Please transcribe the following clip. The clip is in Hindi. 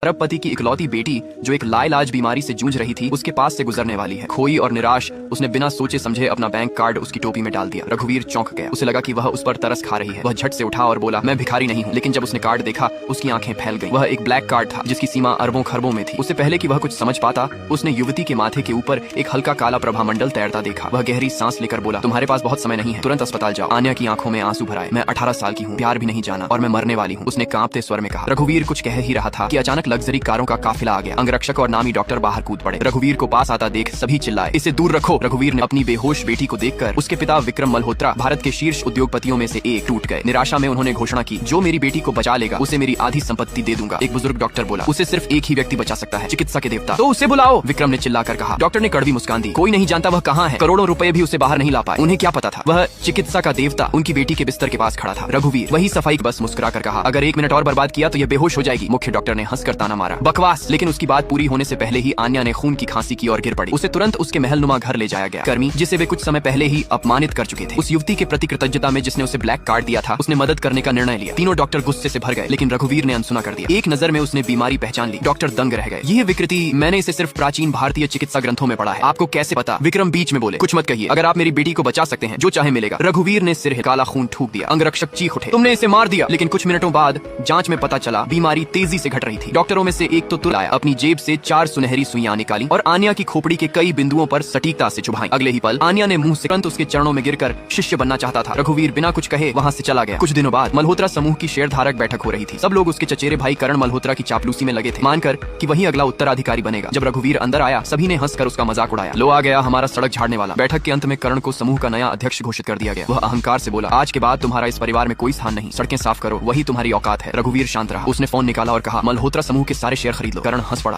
अरबपति की इकलौती बेटी जो एक लाइलाज बीमारी से जूझ रही थी उसके पास से गुजरने वाली है। खोई और निराश उसने बिना सोचे समझे अपना बैंक कार्ड उसकी टोपी में डाल दिया। रघुवीर चौंक गया। उसे लगा कि वह उस पर तरस खा रही है। वह झट से उठा और बोला, मैं भिखारी नहीं हूँ। लेकिन जब उसने कार्ड देखा उसकी आंखें फैल गईं। वह एक ब्लैक कार्ड था जिसकी सीमा अरबों खरबों में थी। उससे पहले कि वह कुछ समझ पाता उसने युवती के माथे के ऊपर एक हल्का काला प्रभामंडल तैरता देखा। वह गहरी सांस लेकर बोला, तुम्हारे पास बहुत समय नहीं है, तुरंत अस्पताल जाओ। आन्या की आंखों में आंसू भर आए। मैं 18 साल की हूँ, प्यार भी नहीं जाना और मैं मरने वाली हूँ, उसने कांपते स्वर में कहा। रघुवीर कुछ कह ही रहा था कि अचानक लग्जरी कारों का काफिला आ गया। अंगरक्षक और नामी डॉक्टर बाहर कूद पड़े। रघुवीर को पास आता देख सभी चिल्लाए, इसे दूर रखो। रघुवीर ने अपनी बेहोश बेटी को देखकर उसके पिता विक्रम मल्होत्रा भारत के शीर्ष उद्योगपतियों में से एक टूट गए। निराशा में उन्होंने घोषणा की, जो मेरी बेटी को बचा लेगा उसे मेरी आधी संपत्ति दे दूंगा। एक बुजुर्ग डॉक्टर बोला, उसे सिर्फ एक ही व्यक्ति बचा सकता है, चिकित्सा के देवता। तो उसे बुलाओ, विक्रम ने चिल्लाकर कहा। डॉक्टर ने कड़वी मुस्कान दी, कोई नहीं जानता वह कहाँ है। करोड़ों रुपए भी उसे बाहर नहीं ला पाए। उन्हें क्या पता था, वह चिकित्सा का देवता उनकी बेटी के बिस्तर के पास खड़ा था। रघुवीर वही सफाई बस मुस्कुरा कर कहा, अगर 1 मिनट और बर्बाद किया तो यह बेहोश हो जाएगी। मुख्य डॉक्टर ने हंसकर ताना मारा, बकवास। लेकिन उसकी बात पूरी होने से पहले ही आन्या ने खून की खांसी की और गिर पड़ी। उसे तुरंत उसके महलनुमा घर ले जाया गया। कर्मी जिसे वे कुछ समय पहले ही अपमानित कर चुके थे, उस युवती के प्रति कृतज्ञता में जिसने उसे ब्लैक कार्ड दिया था, उसने मदद करने का निर्णय लिया। तीनों डॉक्टर गुस्से से भर गए, लेकिन रघुवीर ने अनसुना कर दिया। एक नजर में उसने बीमारी पहचान ली। डॉक्टर दंग रह गए। यह विकृति मैंने इसे सिर्फ प्राचीन भारतीय चिकित्सा ग्रंथों में पढ़ा है, आपको कैसे पता? विक्रम बीच में बोले, कुछ मत कहिए, अगर आप मेरी बेटी को बचा सकते हैं जो चाहे मिलेगा। रघुवीर ने सिर काला खून थूक दिया। अंगरक्षक चीख उठे, तुमने इसे मार दिया। लेकिन कुछ मिनटों बाद जांच में पता चला बीमारी तेजी से घट रही थी। डॉक्टरों में से एक तो तुरंत आया, अपनी जेब से 4 सुनहरी सुइयां निकाली और आन्या की खोपड़ी के कई बिंदुओं पर सटीकता से चुभाई। अगले ही पल आन्या ने मुंह से तुरंत उसके चरणों में गिरकर शिष्य बनना चाहता था। रघुवीर बिना कुछ कहे वहां से चला गया। कुछ दिनों बाद मल्होत्रा समूह की शेयरधारक बैठक हो रही थी। सब लोग उसके चचेरे भाई करण मल्होत्रा की चापलूसी में लगे थे, मानकर कि वही अगला उत्तराधिकारी बनेगा। जब रघुवीर अंदर आया सभी ने हंसकर उसका मजाक उड़ाया। लो आ गया हमारा सड़क झाड़ने वाला। बैठक के अंत में करण को समूह का नया अध्यक्ष घोषित कर दिया गया। वह अहंकार से बोला, आज के बाद तुम्हारा इस परिवार में कोई स्थान नहीं, सड़कें साफ करो, वही तुम्हारी औकात है। रघुवीर शांत रहा। उसने फोन निकाला और कहा, मल्होत्रा समूह के सारे शेयर खरीद लो। करण हंस पड़ा।